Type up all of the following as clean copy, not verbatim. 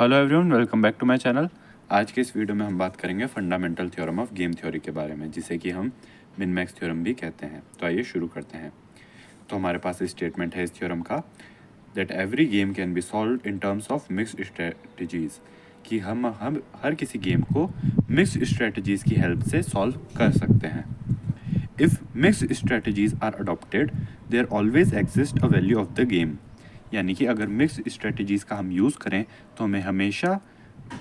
Hello everyone, welcome back to my channel. आज के इस वीडियो में हम बात करेंगे fundamental theorem of game theory के बारे में, जिसे कि हम मिन मैक्स थ्योरम भी कहते हैं। तो आइए शुरू करते हैं। तो हमारे पास स्टेटमेंट है इस थ्योरम का, that every game can be solve in terms of mixed strategies, कि हम हर किसी गेम को मिक्स्ड स्ट्रेटजीज की हेल्प से सॉल्व कर सकते हैं। If mixed strategies are adopted, there always exist a value of the game, यानी कि अगर मिक्स स्ट्रेटजीज़ का हम यूज़ करें तो हमें हमेशा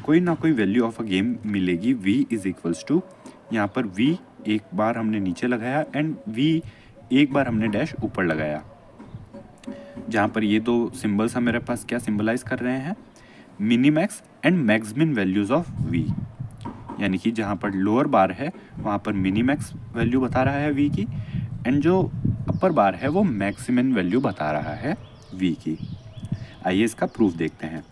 कोई ना कोई वैल्यू ऑफ अ गेम मिलेगी। v इज़ इक्वल्स टू, यहाँ पर v एक बार हमने नीचे लगाया एंड v एक बार हमने डैश ऊपर लगाया, जहाँ पर ये दो सिंबल्स हमारे पास क्या सिंबलाइज कर रहे हैं, minimax and maxmin values of v, यानी कि जहाँ पर लोअर बार है वहाँ पर मिनीमैक्स वैल्यू बता रहा है v की, एंड जो अपर बार है वो मैक्सिमम वैल्यू बता रहा है v की। आइए इसका प्रूफ देखते हैं।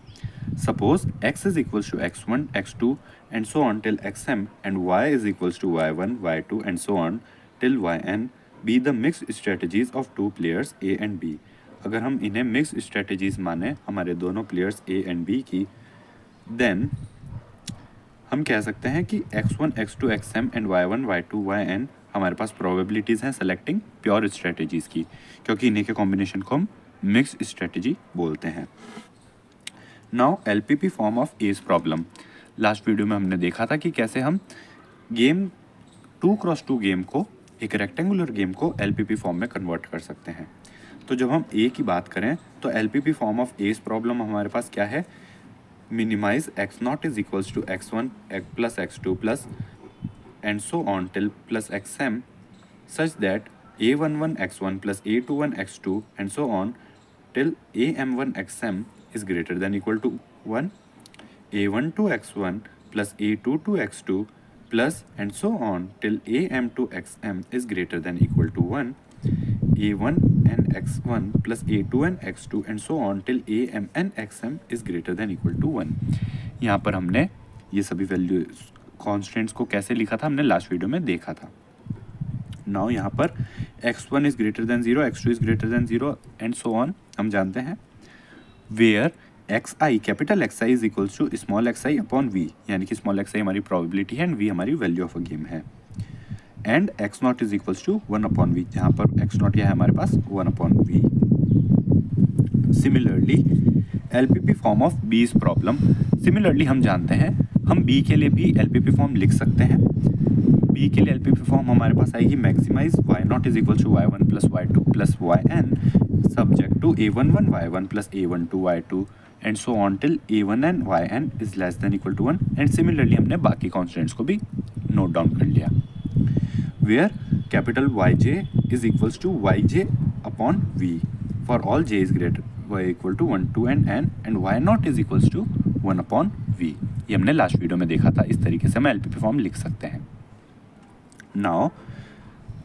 Suppose x is equals to x1, x2 and so on till xm and y is equals to y1, y2 and so on till yn be the mix strategies of two players a and b। अगर हम इन्हें mix strategies माने हमारे दोनों players a and b की, then हम कह सकते हैं कि x1, x2, xm and y1, y2, yn हमारे पास प्रोबेबिलिटीज़ हैं सेलेक्टिंग प्योर स्ट्रेटजीज़ की, क्योंकि इन्हीं के कॉम्बिनेशन को हम मिक्स स्ट्रेटजी बोलते हैं। Now LPP form of A's problem, last video में हमने देखा था कि कैसे हम गेम 2x2 गेम को, एक रेक्टेंगुलर गेम को LPP फॉर्म में कन्वर्ट कर सकते हैं। तो जब हम ए की बात करें तो LPP form of A's problem हमारे पास क्या है, minimise x0 is equals to x1 plus x2 plus and so on till plus xm such that a11 x1 plus a21 x2 and so on till am1 xm is greater than equal to 1, a12 x1 plus a22 x2 plus and so on till am2 xm is greater than equal to 1, a1 and x1 plus a2 and x2 and so on till amn xm is greater than equal to 1। यहाँ पर हमने ये सभी value constants को कैसे लिखा था हमने लास्ट वीडियो में देखा था। नाउ यहाँ पर x1 is greater than 0, x2 is greater than 0 and so on हम जानते हैं, where xi capital xi is equals to small xi upon v, यानी कि स्मॉल xi हमारी प्रोबेबिलिटी है एंड v हमारी वैल्यू ऑफ अ गेम है, and x0 is equals to 1 upon v, जहाँ पर x0 क्या है हमारे पास 1 upon v। Similarly LPP form of b is problem, similarly हम जानते हैं हम b के लिए भी LPP फॉर्म लिख सकते हैं। b के लिए LPP फॉर्म हमारे पास आएगी maximise y0 is equal to y1 plus y2 plus yn subject to a11 y1 plus a12 y2 and so on till a1n yn is less than equal to 1, and similarly हमने बाकी constants को भी note down कर लिया, where capital yj is equals to yj upon v for all j is greater y equal to 1 2 and n and y0 is equals to 1 upon v। ये हमने last video में देखा था, इस तरीके से हम LPP फॉर्म लिख सकते हैं। नाउ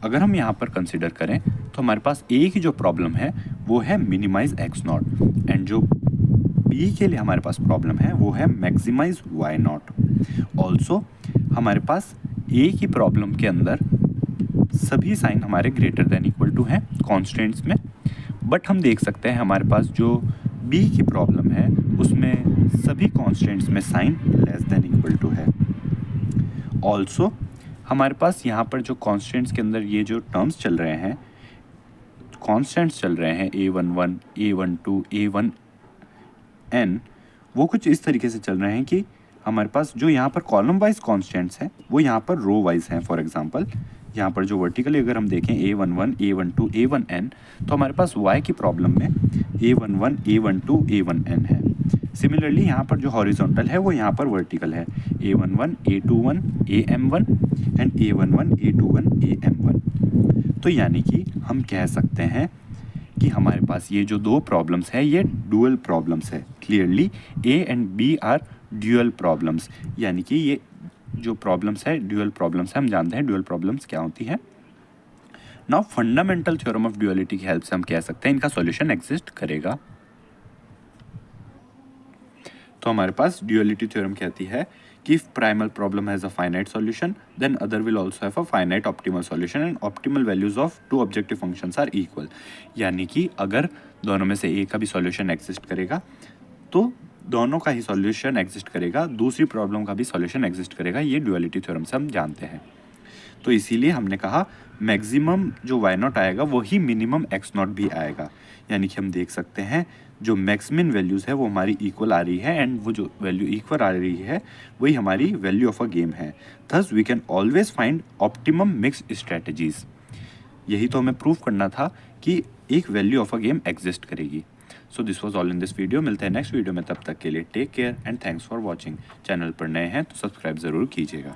अगर हम यहाँ पर कंसिडर करें तो हमारे पास ए की जो प्रॉब्लम है वो है मिनिमाइज x0, एंड जो बी के लिए हमारे पास प्रॉब्लम है वो है मैक्सिमाइज y0। ऑल्सो हमारे पास ए की प्रॉब्लम के अंदर सभी साइन हमारे ग्रेटर देन इक्वल टू हैं कॉन्स्टेंट्स में, बट हम देख सकते हैं हमारे पास जो बी की प्रॉब्लम है उसमें सभी कॉन्स्टेंट्स में sign less than equal to है। ऑल्सो हमारे पास यहाँ पर जो कॉन्स्टेंट्स के अंदर ये जो टर्म्स चल रहे हैं, कॉन्स्टेंट्स चल रहे हैं a11 a12 a1n, वो कुछ इस तरीके से चल रहे हैं कि हमारे पास जो यहाँ पर कॉलम वाइज कॉन्स्टेंट्स हैं वो यहाँ पर रो वाइज हैं। फॉर एग्जांपल यहाँ पर जो वर्टिकली अगर हम देखें a11 a12 a1n, तो हमारे पास y की प्रॉब्लम में a11 a12 a1n है। सिमिलरली यहाँ पर जो हॉरिजॉन्टल है वो यहाँ पर वर्टिकल है a11 a21 am1 and a11 a21 am1। तो यानी कि हम कह सकते हैं कि हमारे पास ये जो दो प्रॉब्लम्स है ये डुअल प्रॉब्लम्स है। Clearly a and b are dual problems, यानी कि ये जो प्रॉब्लम्स है ड्यूअल प्रॉब्लम्स है। हम जानते हैं ड्यूअल प्रॉब्लम्स क्या होती है। Now fundamental theorem of duality की हेल्प से हम कह सकते हैं इनका सॉल्यूशन एग्जिस्ट करेगा। तो हमारे पास ड्यूअलिटी थ्योरम कहती है कि if primal problem has a finite solution then other will also have a finite optimal solution and optimal values of two objective functions are equal, यानी कि अगर दोनों में से एक का भी सॉल्यूशन एग्जिस्ट करेगा तो दोनों का ही सॉल्यूशन एग्जिस्ट करेगा, दूसरी प्रॉब्लम का भी सॉल्यूशन एग्जिस्ट करेगा, ये ड्युअलिटी थ्योरम से हम जानते हैं। तो इसीलिए हमने कहा मैक्सिमम जो वाई नॉट आएगा वही मिनिमम एक्स नॉट भी आएगा, यानी कि हम देख सकते हैं जो मैक्सिमम वैल्यूज़ है वो हमारी इक्वल आ रही है, एंड वो जो वैल्यू इक्वल आ रही है वही हमारी वैल्यू ऑफ अ गेम है। Thus we can always find optimum mix strategies. यही तो हमें प्रूव करना था कि एक value of a game exist करेगी। So this was all in this video. मिलते हैं नेक्स्ट वीडियो में, तब तक के लिए take care and thanks for watching. Channel पर नए हैं तो सब्सक्राइब ज़रूर कीजिएगा।